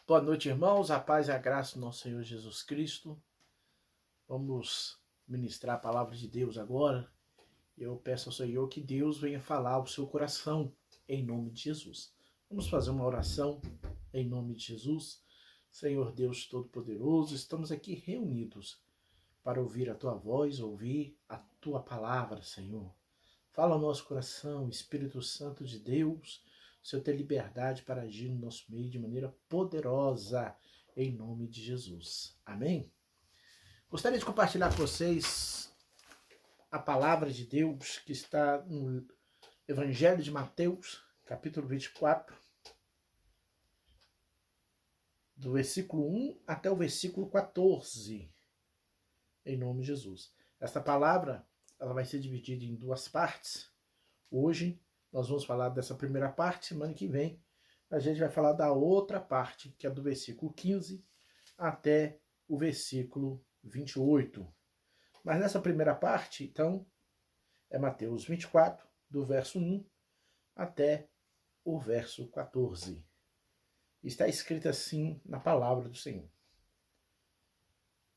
Boa noite, irmãos. A paz e a graça do nosso Senhor Jesus Cristo. Vamos ministrar a palavra de Deus agora. Eu peço ao Senhor que Deus venha falar ao seu coração, em nome de Jesus. Vamos fazer uma oração em nome de Jesus. Senhor Deus Todo-Poderoso, estamos aqui reunidos para ouvir a Tua voz, ouvir a Tua palavra, Senhor. Fala ao nosso coração, Espírito Santo de Deus. O Senhor tem liberdade para agir no nosso meio de maneira poderosa, em nome de Jesus. Amém? Gostaria de compartilhar com vocês a palavra de Deus que está no Evangelho de Mateus, capítulo 24, do versículo 1 até o versículo 14, em nome de Jesus. Esta palavra ela vai ser dividida em duas partes. Hoje nós vamos falar dessa primeira parte, semana que vem a gente vai falar da outra parte, que é do versículo 15 até o versículo 28. Mas nessa primeira parte, então, é Mateus 24, do verso 1 até o verso 14. Está escrito assim na palavra do Senhor.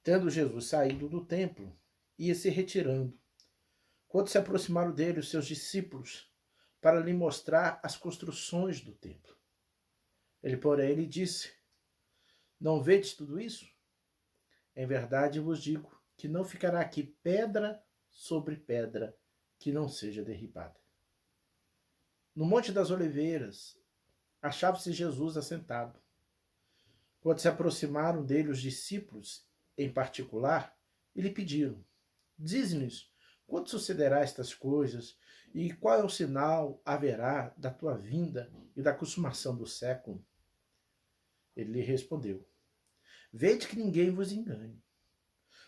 Tendo Jesus saído do templo, ia se retirando. Quando se aproximaram dele os seus discípulos, para lhe mostrar as construções do templo. Ele, porém, lhe disse: Não vedes tudo isso? Em verdade vos digo que não ficará aqui pedra sobre pedra que não seja derribada. No Monte das Oliveiras, achava-se Jesus assentado. Quando se aproximaram dele os discípulos, em particular, e lhe pediram: Dize-nos, quando sucederá estas coisas, e qual é o sinal haverá da tua vinda e da consumação do século? Ele lhe respondeu: Vede que ninguém vos engane.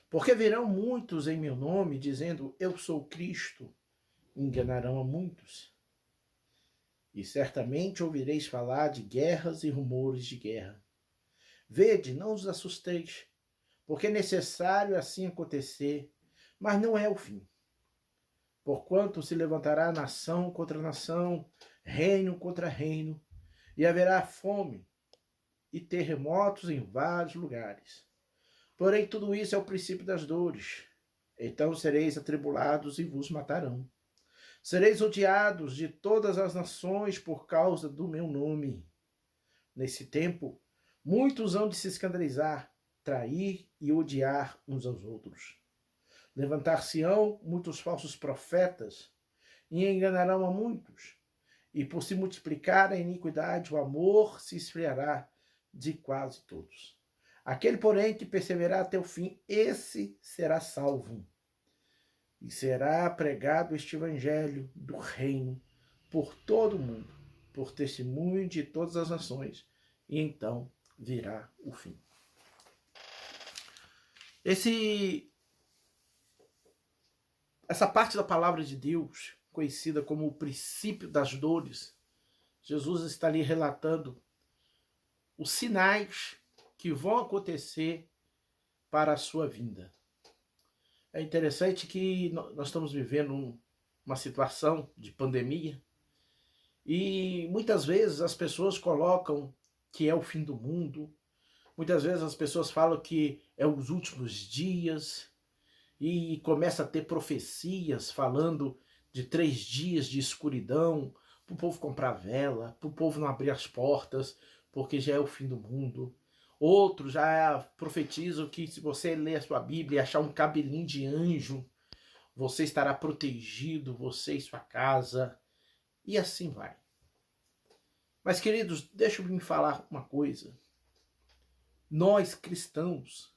Porque virão muitos em meu nome, dizendo: Eu sou Cristo, e enganarão a muitos. E certamente ouvireis falar de guerras e rumores de guerra. Vede, não os assusteis, porque é necessário assim acontecer, mas não é o fim. Porquanto se levantará nação contra nação, reino contra reino, e haverá fome e terremotos em vários lugares. Porém, tudo isso é o princípio das dores. Então sereis atribulados e vos matarão. Sereis odiados de todas as nações por causa do meu nome. Nesse tempo, muitos hão de se escandalizar, trair e odiar uns aos outros. Levantar-se-ão muitos falsos profetas e enganarão a muitos. E por se multiplicar a iniquidade, o amor se esfriará de quase todos. Aquele, porém, que perseverar até o fim, esse será salvo. E será pregado este evangelho do reino por todo o mundo, por testemunho de todas as nações, e então virá o fim. Essa parte da palavra de Deus, conhecida como o princípio das dores, Jesus está ali relatando os sinais que vão acontecer para a sua vinda. É interessante que nós estamos vivendo uma situação de pandemia e muitas vezes as pessoas colocam que é o fim do mundo, muitas vezes as pessoas falam que é os últimos dias, e começa a ter profecias falando de 3 dias de escuridão, para o povo comprar vela, para o povo não abrir as portas, porque já é o fim do mundo. Outros já profetizam que se você ler a sua Bíblia e achar um cabelinho de anjo, você estará protegido, você e sua casa, e assim vai. Mas, queridos, deixa eu me falar uma coisa. Nós, cristãos,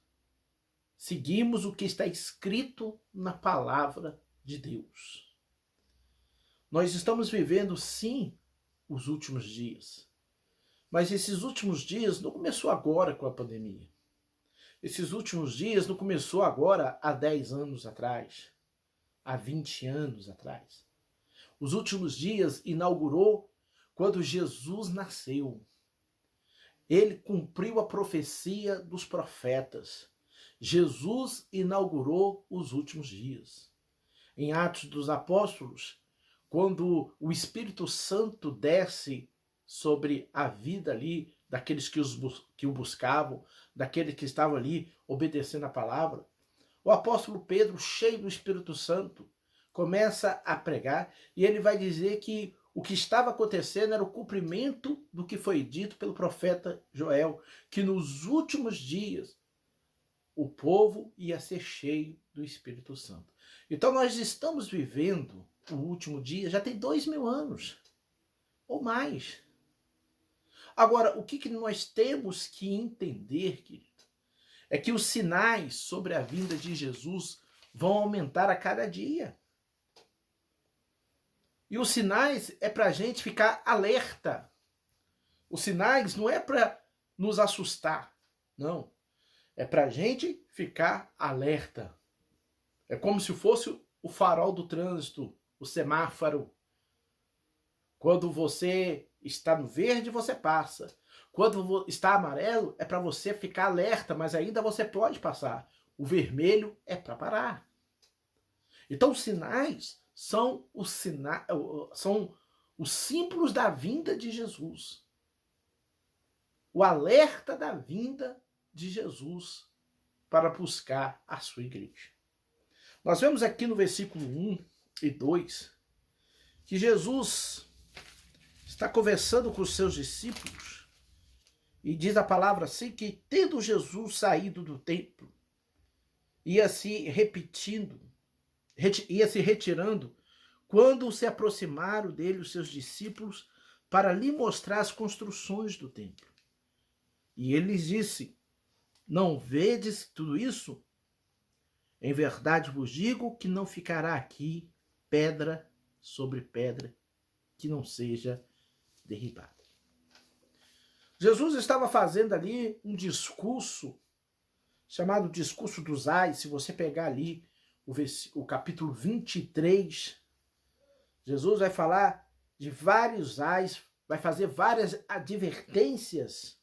seguimos o que está escrito na palavra de Deus. Nós estamos vivendo, sim, os últimos dias. Mas esses últimos dias não começou agora com a pandemia. Esses últimos dias não começou agora há 10 anos atrás, há 20 anos atrás. Os últimos dias inaugurou quando Jesus nasceu. Ele cumpriu a profecia dos profetas. Jesus inaugurou os últimos dias. Em Atos dos Apóstolos, quando o Espírito Santo desce sobre a vida ali daqueles que o buscavam, daqueles que estavam ali obedecendo a palavra. O apóstolo Pedro, cheio do Espírito Santo, começa a pregar e ele vai dizer que o que estava acontecendo era o cumprimento do que foi dito pelo profeta Joel, que nos últimos dias o povo ia ser cheio do Espírito Santo. Então nós estamos vivendo o último dia, já tem 2000 anos, ou mais. Agora, o que nós temos que entender, querido, é que os sinais sobre a vinda de Jesus vão aumentar a cada dia. E os sinais é para a gente ficar alerta. Os sinais não é para nos assustar, não. É para a gente ficar alerta. É como se fosse o farol do trânsito, o semáforo. Quando você está no verde, você passa. Quando está amarelo, é para você ficar alerta, mas ainda você pode passar. O vermelho é para parar. Então, os sinais são os símbolos da vinda de Jesus. O alerta da vinda de Jesus para buscar a sua igreja. Nós vemos aqui no versículo 1 e 2 que Jesus está conversando com os seus discípulos e diz a palavra assim que, tendo Jesus saído do templo, ia se retirando, quando se aproximaram dele os seus discípulos para lhe mostrar as construções do templo. E ele lhes disse: não vedes tudo isso? Em verdade vos digo que não ficará aqui pedra sobre pedra que não seja derribada. Jesus estava fazendo ali um discurso chamado Discurso dos Ais. Se você pegar ali o capítulo 23, Jesus vai falar de vários ais, vai fazer várias advertências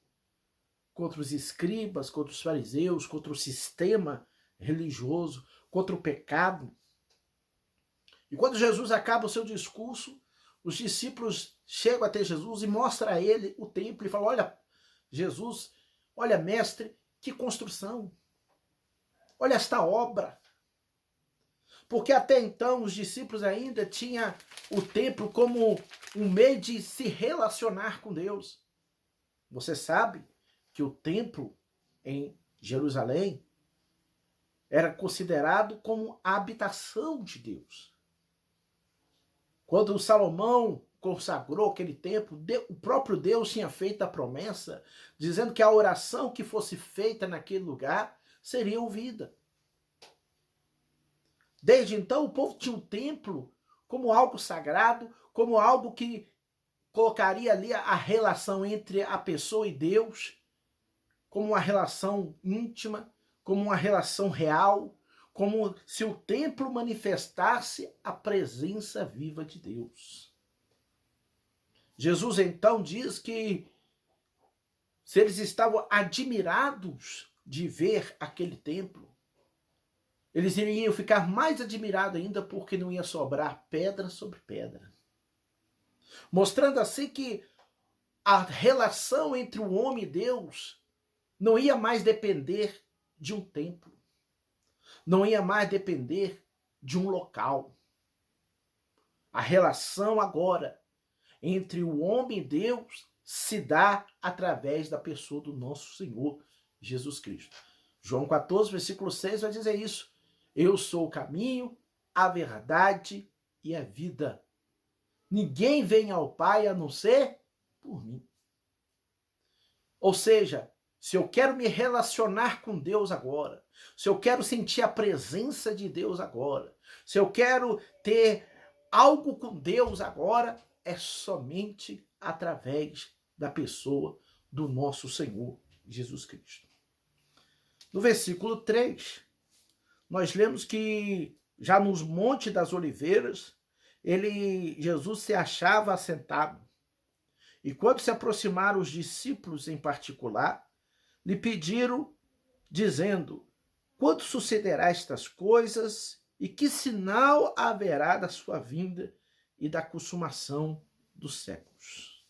contra os escribas, contra os fariseus, contra o sistema religioso, contra o pecado. E quando Jesus acaba o seu discurso, os discípulos chegam até Jesus e mostram a ele o templo e falam: olha, Jesus, olha, mestre, que construção. Olha esta obra. Porque até então os discípulos ainda tinham o templo como um meio de se relacionar com Deus. Você sabe que o templo em Jerusalém era considerado como a habitação de Deus. Quando Salomão consagrou aquele templo, o próprio Deus tinha feito a promessa, dizendo que a oração que fosse feita naquele lugar seria ouvida. Desde então, o povo tinha o templo como algo sagrado, como algo que colocaria ali a relação entre a pessoa e Deus, como uma relação íntima, como uma relação real, como se o templo manifestasse a presença viva de Deus. Jesus então diz que se eles estavam admirados de ver aquele templo, eles iriam ficar mais admirados ainda porque não ia sobrar pedra sobre pedra. Mostrando assim que a relação entre o homem e Deus não ia mais depender de um templo. Não ia mais depender de um local. A relação agora entre o homem e Deus se dá através da pessoa do nosso Senhor Jesus Cristo. João 14, versículo 6 vai dizer isso. Eu sou o caminho, a verdade e a vida. Ninguém vem ao Pai a não ser por mim. Ou seja, se eu quero me relacionar com Deus agora, se eu quero sentir a presença de Deus agora, se eu quero ter algo com Deus agora, é somente através da pessoa do nosso Senhor Jesus Cristo. No versículo 3, nós lemos que já nos Montes das Oliveiras, Jesus se achava assentado. E quando se aproximaram os discípulos em particular, lhe pediram, dizendo: quando sucederá estas coisas e que sinal haverá da sua vinda e da consumação dos séculos?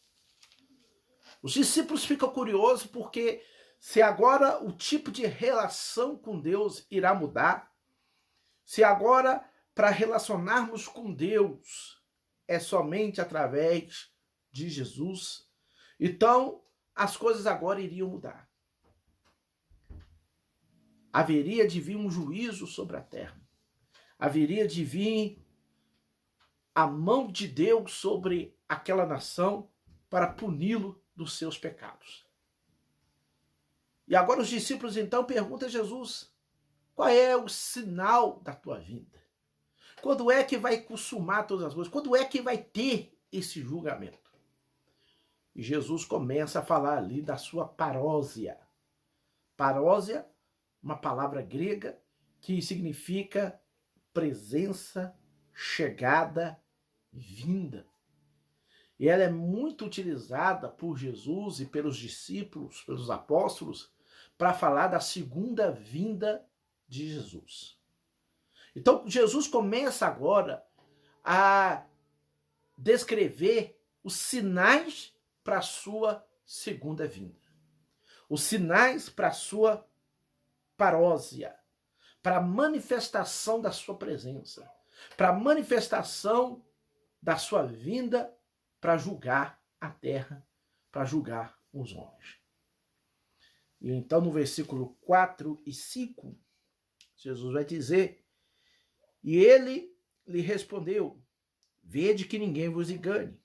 Os discípulos ficam curiosos porque se agora o tipo de relação com Deus irá mudar, se agora para relacionarmos com Deus é somente através de Jesus, então as coisas agora iriam mudar. Haveria de vir um juízo sobre a terra. Haveria de vir a mão de Deus sobre aquela nação para puni-lo dos seus pecados. E agora os discípulos então perguntam a Jesus: qual é o sinal da tua vinda? Quando é que vai consumar todas as coisas? Quando é que vai ter esse julgamento? E Jesus começa a falar ali da sua parousia. Parousia, uma palavra grega que significa presença, chegada, vinda. E ela é muito utilizada por Jesus e pelos discípulos, pelos apóstolos, para falar da segunda vinda de Jesus. Então, Jesus começa agora a descrever os sinais para a sua segunda vinda. Os sinais para a sua parousia, para a manifestação da sua presença, para a manifestação da sua vinda para julgar a terra, para julgar os homens. E então no versículo 4 e 5, Jesus vai dizer: e ele lhe respondeu: vede que ninguém vos engane,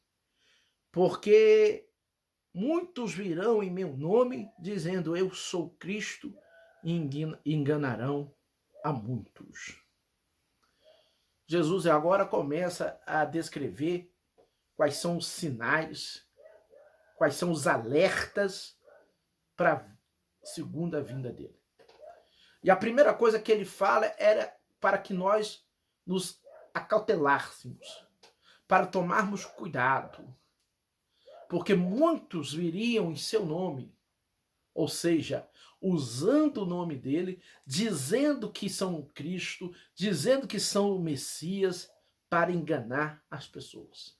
porque muitos virão em meu nome, dizendo eu sou Cristo, e enganarão a muitos. Jesus agora começa a descrever quais são os sinais, quais são os alertas para a segunda vinda dele. E a primeira coisa que ele fala era para que nós nos acautelássemos, para tomarmos cuidado, porque muitos viriam em seu nome, ou seja, usando o nome dele, dizendo que são o Cristo, dizendo que são o Messias, para enganar as pessoas.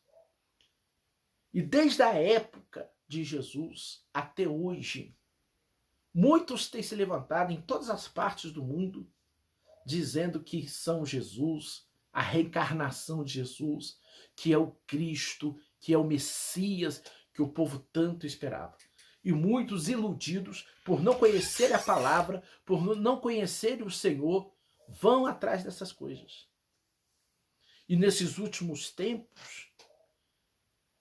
E desde a época de Jesus até hoje, muitos têm se levantado em todas as partes do mundo, dizendo que são Jesus, a reencarnação de Jesus, que é o Cristo, que é o Messias, que o povo tanto esperava. E muitos iludidos, por não conhecerem a palavra, por não conhecerem o Senhor, vão atrás dessas coisas. E nesses últimos tempos,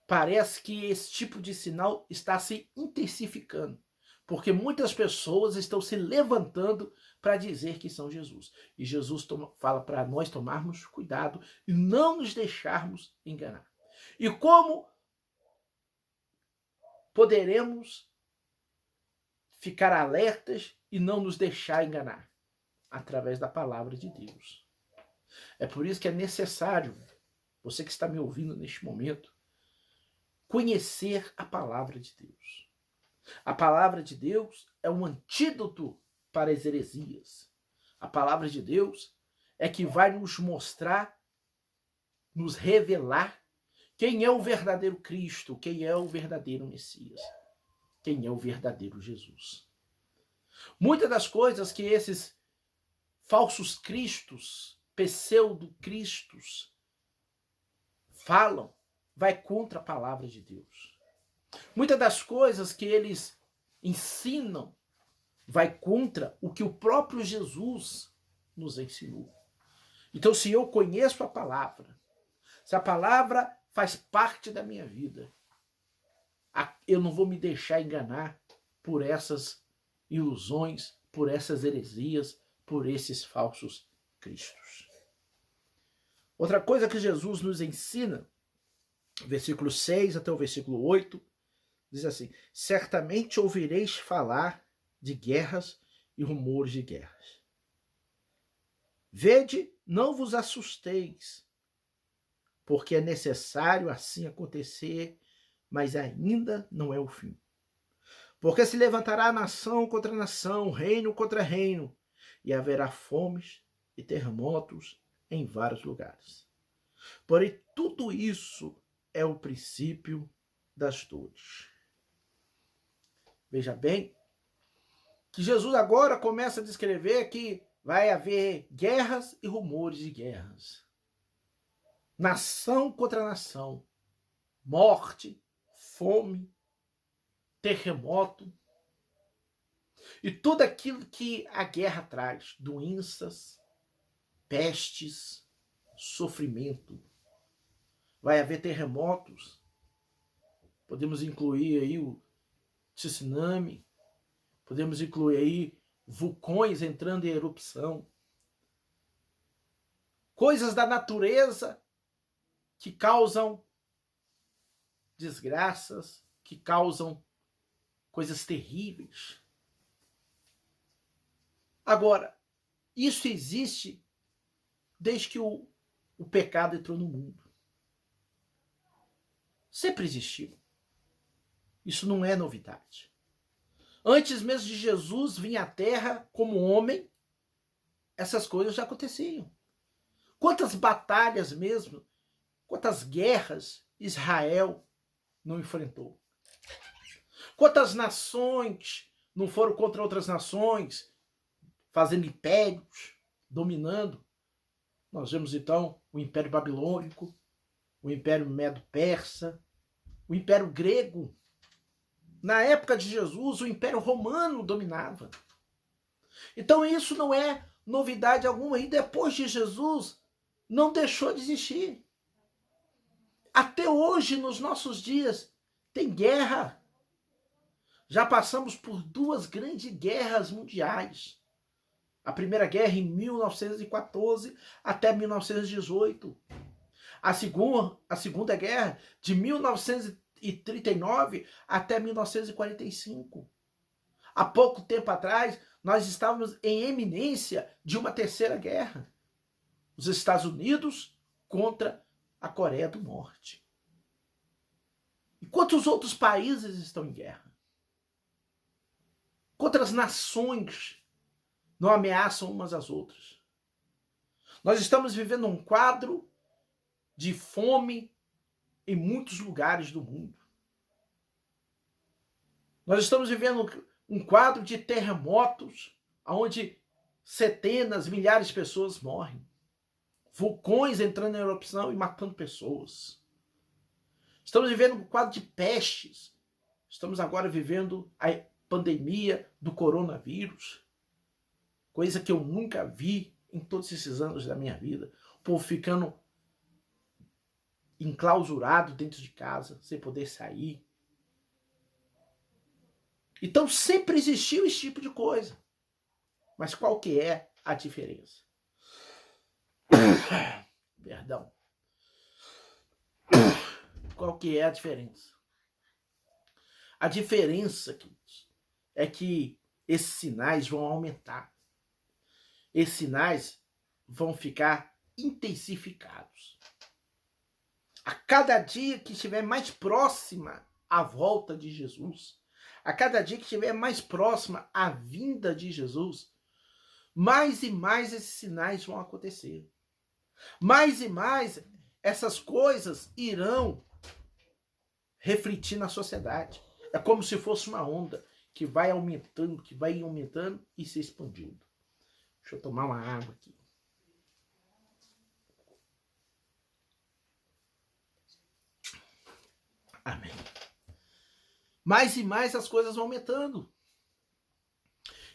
parece que esse tipo de sinal está se intensificando, porque muitas pessoas estão se levantando para dizer que são Jesus. E Jesus fala para nós tomarmos cuidado e não nos deixarmos enganar. E como poderemos ficar alertas e não nos deixar enganar? Através da palavra de Deus. É por isso que é necessário, você que está me ouvindo neste momento, conhecer a palavra de Deus. A palavra de Deus é um antídoto para as heresias. A palavra de Deus é que vai nos mostrar, nos revelar quem é o verdadeiro Cristo, quem é o verdadeiro Messias, quem é o verdadeiro Jesus. Muitas das coisas que esses falsos cristos, pseudo-cristos, falam, vai contra a palavra de Deus. Muitas das coisas que eles ensinam vai contra o que o próprio Jesus nos ensinou. Então, se eu conheço a palavra, se a palavra faz parte da minha vida, eu não vou me deixar enganar por essas ilusões, por essas heresias, por esses falsos cristos. Outra coisa que Jesus nos ensina, versículo 6 até o versículo 8, diz assim: certamente ouvireis falar de guerras e rumores de guerras. Vede, não vos assusteis, porque é necessário assim acontecer, mas ainda não é o fim. Porque se levantará nação contra nação, reino contra reino, e haverá fomes e terremotos em vários lugares. Porém, tudo isso é o princípio das dores. veja bem, que Jesus agora começa a descrever que vai haver guerras e rumores de guerras. Nação contra nação. Morte, fome, terremoto. E tudo aquilo que a guerra traz. Doenças, pestes, sofrimento. Vai haver terremotos. Podemos incluir aí o tsunami. Podemos incluir aí vulcões entrando em erupção. Coisas da natureza que causam desgraças, que causam coisas terríveis. Agora, isso existe desde que o pecado entrou no mundo. Sempre existiu. Isso não é novidade. Antes mesmo de Jesus vir à Terra como homem, essas coisas já aconteciam. Quantas batalhas mesmo, quantas guerras Israel não enfrentou? Quantas nações não foram contra outras nações, fazendo impérios, dominando? Nós vemos então o Império Babilônico, o Império Medo-Persa, o Império Grego. Na época de Jesus, o Império Romano dominava. Então isso não é novidade alguma. E depois de Jesus, não deixou de existir. Até hoje, nos nossos dias, tem guerra. Já passamos por 2 grandes guerras mundiais. A Primeira Guerra em 1914 até 1918. A Segunda Guerra de 1939 até 1945. Há pouco tempo atrás, nós estávamos em eminência de uma terceira guerra. Os Estados Unidos contra a Coreia do Norte. E quantos outros países estão em guerra? Quantas nações não ameaçam umas às outras? Nós estamos vivendo um quadro de fome em muitos lugares do mundo. Nós estamos vivendo um quadro de terremotos, onde centenas, milhares de pessoas morrem. Vulcões entrando em erupção e matando pessoas. Estamos vivendo um quadro de pestes. Estamos agora vivendo a pandemia do coronavírus. Coisa que eu nunca vi em todos esses anos da minha vida. O povo ficando enclausurado dentro de casa, sem poder sair. Então sempre existiu esse tipo de coisa. Mas qual que é a diferença? Perdão. Qual que é a diferença? A diferença, queridos, é que esses sinais vão aumentar. Esses sinais vão ficar intensificados. A cada dia que estiver mais próxima a volta de Jesus, a cada dia que estiver mais próxima a vinda de Jesus, mais e mais esses sinais vão acontecer. Mais e mais essas coisas irão refletir na sociedade. É como se fosse uma onda que vai aumentando e se expandindo. Deixa eu tomar uma água aqui. Amém. Mais e mais as coisas vão aumentando.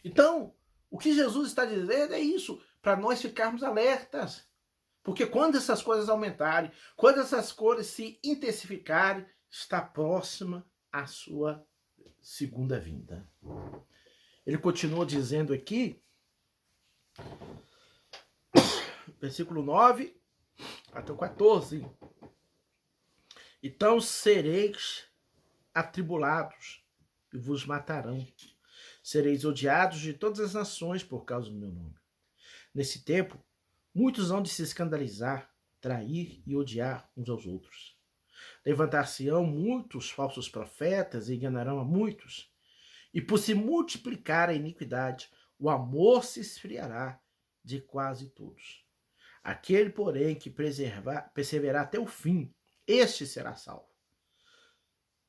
Então, o que Jesus está dizendo é isso, para nós ficarmos alertas. Porque quando essas coisas aumentarem, quando essas coisas se intensificarem, está próxima a sua segunda vinda. Ele continua dizendo aqui, versículo 9 até o 14. Então sereis atribulados e vos matarão. Sereis odiados de todas as nações por causa do meu nome. Nesse tempo, muitos hão de se escandalizar, trair e odiar uns aos outros. Levantar-se-ão muitos falsos profetas e enganarão a muitos. E por se multiplicar a iniquidade, o amor se esfriará de quase todos. Aquele, porém, que perseverar até o fim, este será salvo.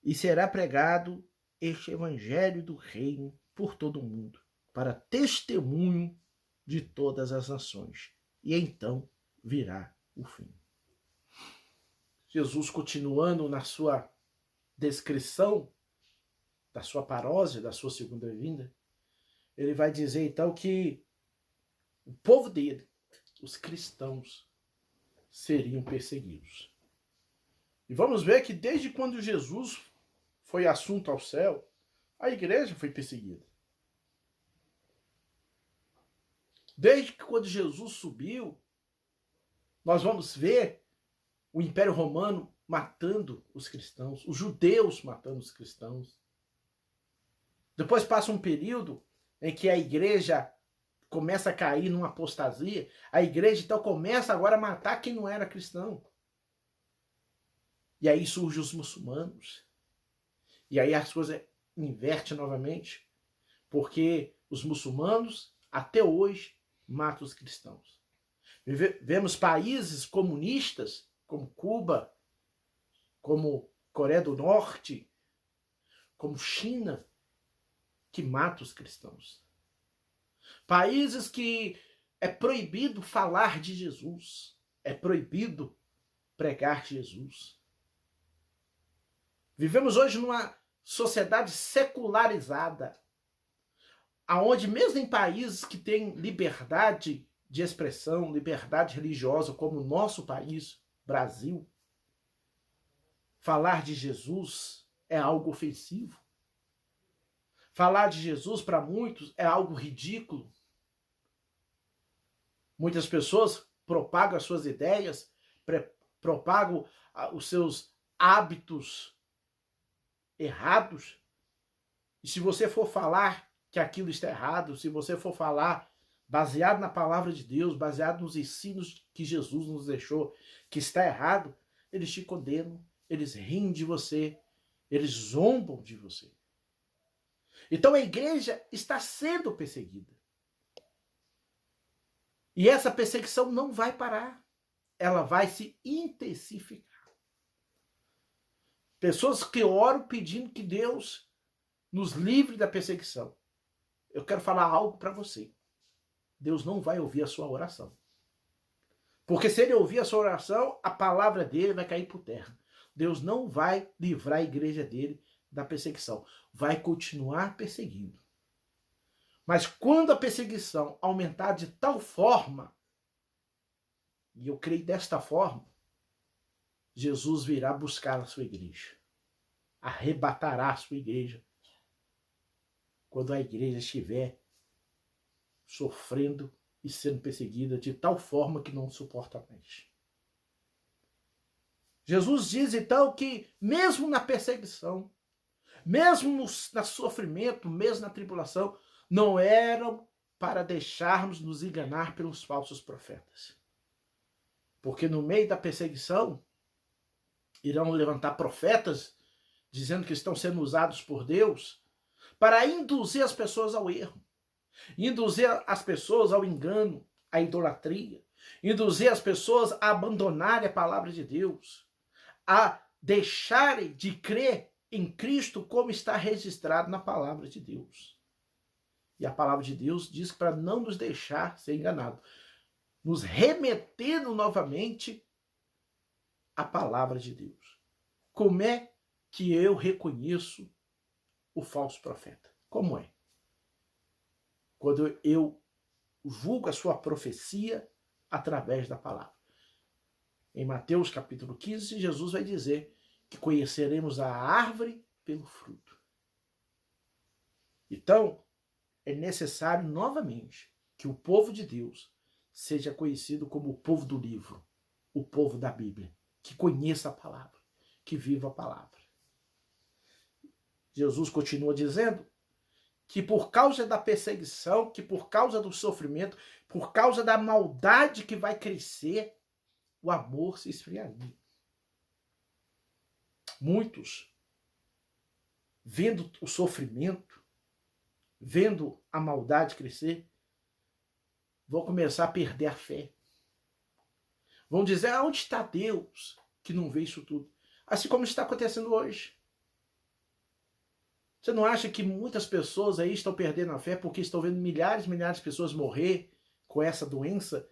E será pregado este evangelho do reino por todo o mundo, para testemunho de todas as nações. E então virá o fim. Jesus, continuando na sua descrição da sua parósia, da sua segunda vinda, ele vai dizer então que o povo dele, os cristãos, seriam perseguidos. E vamos ver que desde quando Jesus foi assunto ao céu, a igreja foi perseguida. Desde que quando Jesus subiu, nós vamos ver o Império Romano matando os cristãos, os judeus matando os cristãos. Depois passa um período em que a igreja começa a cair numa apostasia. A igreja então começa agora a matar quem não era cristão. E aí surgem os muçulmanos. E aí as coisas invertem novamente, porque os muçulmanos até hoje matam os cristãos. Vemos países comunistas como Cuba, como Coreia do Norte, como China, que matam os cristãos. Países que é proibido falar de Jesus, é proibido pregar Jesus. Vivemos hoje numa sociedade secularizada, aonde mesmo em países que têm liberdade de expressão, liberdade religiosa, como o nosso país, Brasil, falar de Jesus é algo ofensivo. Falar de Jesus para muitos é algo ridículo. Muitas pessoas propagam as suas ideias, propagam os seus hábitos errados. E se você for falar que aquilo está errado, se você for falar baseado na palavra de Deus, baseado nos ensinos que Jesus nos deixou, que está errado, eles te condenam, eles riem de você, eles zombam de você. Então a igreja está sendo perseguida. E essa perseguição não vai parar. Ela vai se intensificar. Pessoas que oram pedindo que Deus nos livre da perseguição. Eu quero falar algo para você. Deus não vai ouvir a sua oração. Porque se ele ouvir a sua oração, a palavra dele vai cair por terra. Deus não vai livrar a igreja dele da perseguição. Vai continuar perseguindo. Mas quando a perseguição aumentar de tal forma, e eu creio desta forma, Jesus virá buscar a sua igreja. Arrebatará a sua igreja. Quando a igreja estiver sofrendo e sendo perseguida de tal forma que não suporta mais. Jesus diz então que mesmo na perseguição, mesmo no sofrimento, mesmo na tribulação, não eram para deixarmos nos enganar pelos falsos profetas. Porque no meio da perseguição, irão levantar profetas dizendo que estão sendo usados por Deus para induzir as pessoas ao erro, induzir as pessoas ao engano, à idolatria, induzir as pessoas a abandonarem a palavra de Deus, a deixarem de crer em Cristo como está registrado na palavra de Deus. E a palavra de Deus diz que para não nos deixar ser enganado, nos remetendo novamente à palavra de Deus. Como é que eu reconheço o falso profeta? Como é? Quando eu julgo a sua profecia através da palavra. Em Mateus capítulo 15, Jesus vai dizer que conheceremos a árvore pelo fruto. Então, é necessário novamente que o povo de Deus seja conhecido como o povo do livro, o povo da Bíblia, que conheça a palavra, que viva a palavra. Jesus continua dizendo que por causa da perseguição, que por causa do sofrimento, por causa da maldade que vai crescer, o amor se esfriaria. Muitos, vendo o sofrimento, vendo a maldade crescer, vão começar a perder a fé. Vão dizer, onde está Deus que não vê isso tudo? Assim como está acontecendo hoje. Você não acha que muitas pessoas aí estão perdendo a fé porque estão vendo milhares e milhares de pessoas morrer com essa doença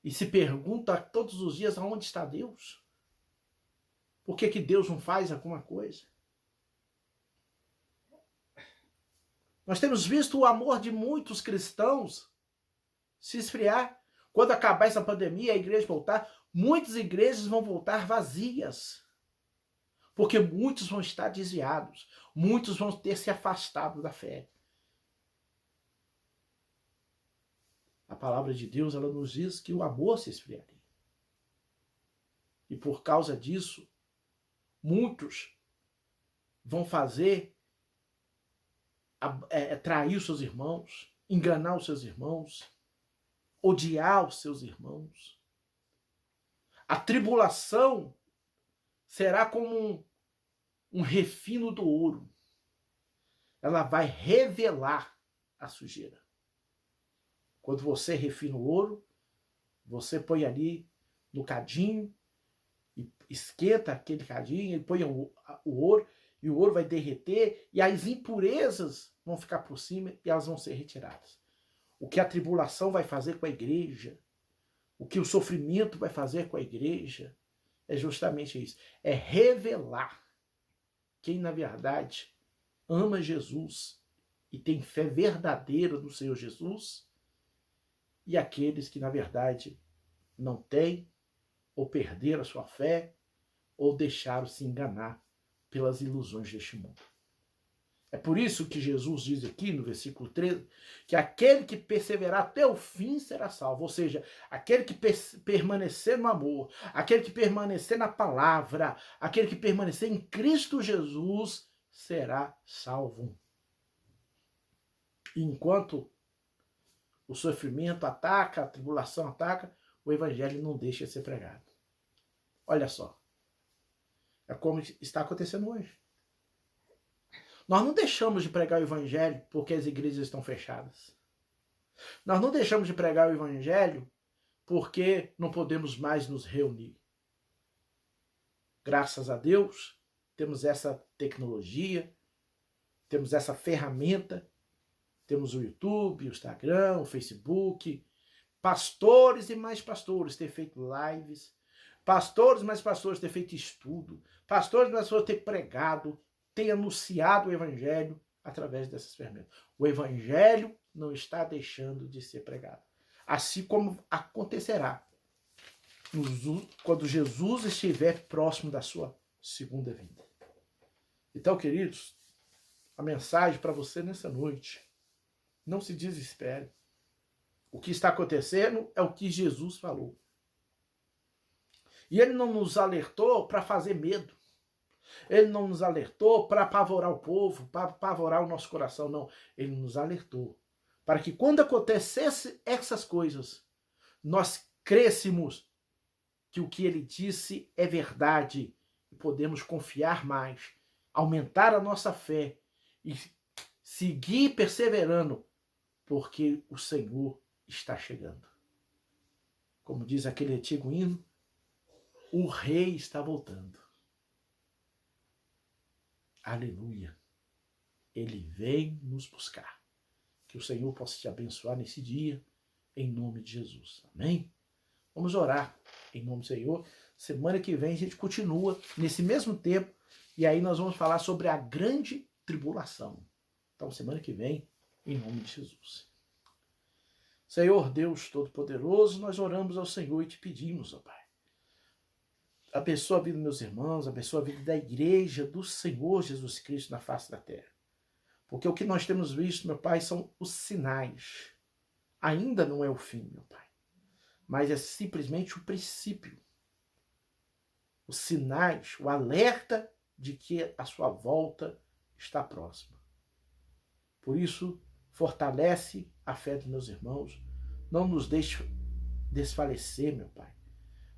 e se perguntam todos os dias aonde está Deus? Por que Deus não faz alguma coisa? Nós temos visto o amor de muitos cristãos se esfriar. Quando acabar essa pandemia, a igreja voltar, muitas igrejas vão voltar vazias. Porque muitos vão estar desviados. Muitos vão ter se afastado da fé. A palavra de Deus, ela nos diz que o amor se esfriaria. E por causa disso, muitos vão fazer trair os seus irmãos, enganar os seus irmãos, odiar os seus irmãos. A tribulação será como um refino do ouro. Ela vai revelar a sujeira. Quando você refina o ouro, você põe ali no cadinho, e esquenta aquele cadinho, e põe o ouro, e o ouro vai derreter, e as impurezas vão ficar por cima e elas vão ser retiradas. O que a tribulação vai fazer com a igreja, o que o sofrimento vai fazer com a igreja, é justamente isso. É revelar quem, na verdade, ama Jesus e tem fé verdadeira no Senhor Jesus e aqueles que, na verdade, não têm ou perderam a sua fé ou deixaram se enganar pelas ilusões deste mundo. É por isso que Jesus diz aqui no versículo 13 que aquele que perseverar até o fim será salvo. Ou seja, aquele que permanecer no amor, aquele que permanecer na palavra, aquele que permanecer em Cristo Jesus será salvo. E enquanto o sofrimento ataca, a tribulação ataca, o evangelho não deixa de ser pregado. Olha só. É como está acontecendo hoje. Nós não deixamos de pregar o evangelho porque as igrejas estão fechadas. Nós não deixamos de pregar o evangelho porque não podemos mais nos reunir. Graças a Deus, temos essa tecnologia, temos essa ferramenta, temos o YouTube, o Instagram, o Facebook, pastores e mais pastores têm feito lives, pastores e mais pastores têm feito estudo, pastores e mais pastores têm pregado, tem anunciado o evangelho através dessas ferramentas. O evangelho não está deixando de ser pregado. Assim como acontecerá quando Jesus estiver próximo da sua segunda vinda. Então, queridos, a mensagem para você nessa noite: não se desespere. O que está acontecendo é o que Jesus falou. E ele não nos alertou para fazer medo. Ele não nos alertou para apavorar o povo, para apavorar o nosso coração, não. Ele nos alertou para que quando acontecesse essas coisas, nós crêssemos que o que ele disse é verdade e podemos confiar mais, aumentar a nossa fé e seguir perseverando, porque o Senhor está chegando. Como diz aquele antigo hino, o rei está voltando. Aleluia. Ele vem nos buscar. Que o Senhor possa te abençoar nesse dia, em nome de Jesus. Amém? Vamos orar em nome do Senhor. Semana que vem a gente continua nesse mesmo tempo e aí nós vamos falar sobre a grande tribulação. Então, semana que vem, em nome de Jesus. Senhor Deus Todo-Poderoso, nós oramos ao Senhor e te pedimos, ó Pai. Abençoa a vida dos meus irmãos, abençoa a vida da igreja do Senhor Jesus Cristo na face da terra. Porque o que nós temos visto, meu Pai, são os sinais. Ainda não é o fim, meu Pai. Mas é simplesmente o princípio. Os sinais, o alerta de que a sua volta está próxima. Por isso, fortalece a fé dos meus irmãos. Não nos deixe desfalecer, meu Pai.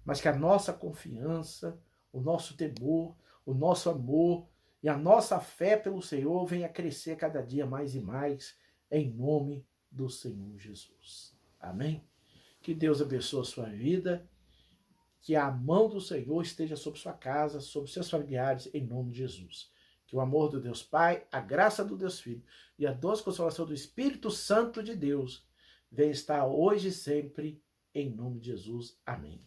Mas que a nossa confiança, o nosso temor, o nosso amor e a nossa fé pelo Senhor venha crescer cada dia mais e mais, em nome do Senhor Jesus. Amém? Que Deus abençoe a sua vida, que a mão do Senhor esteja sobre sua casa, sobre seus familiares, em nome de Jesus. Que Que o amor do Deus Pai, a graça do Deus Filho e a doce consolação do Espírito Santo de Deus venha estar hoje e sempre, em nome de Jesus. Amém.